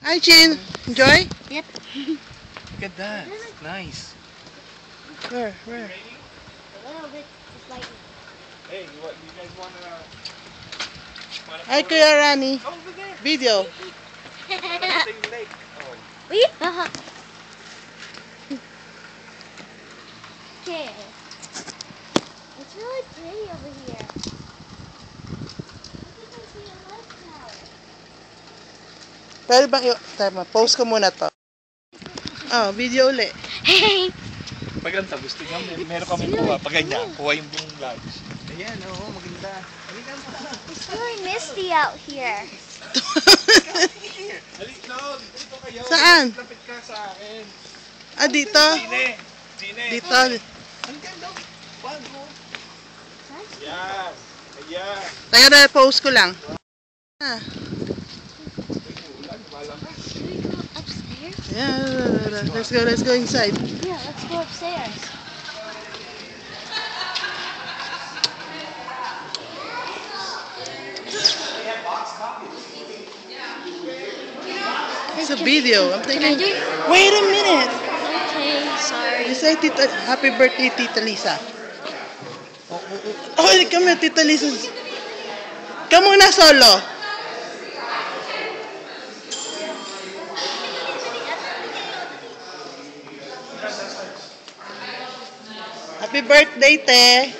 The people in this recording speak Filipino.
Hi, Chin. Enjoy? Yep. Look at that. Nice. Where? A little bit just like Hey, what? You guys wanna Hi, Kuya Rani. go over there? Video. Same lake. Oh. we. Okay. It's really pretty over here. Look, I can see a light tower. Pwede bang tama, post ko muna to. Oh, video uli. Hey. Maganda, gusto niya. Meron kami kuha. Pag ganyan, kuha yung buong lodge. Ayan, oo, maganda. Halika mo. It's really misty out here. Dito kayo. Saan? Lapit ka sa akin. Ah, dito? Sine. Dito. Ang ganda. Bago. Ayan. Ayan. Kaya na post ko lang. Ah. Should we go upstairs? Yeah, let's go inside. Yeah, let's go upstairs. It's a video. I'm Can I thinking, do? wait a minute. Okay, sorry. You say happy birthday, Tita Lisa. Oh, come here, Tita Lisa. Ka muna solo. Happy birthday, te.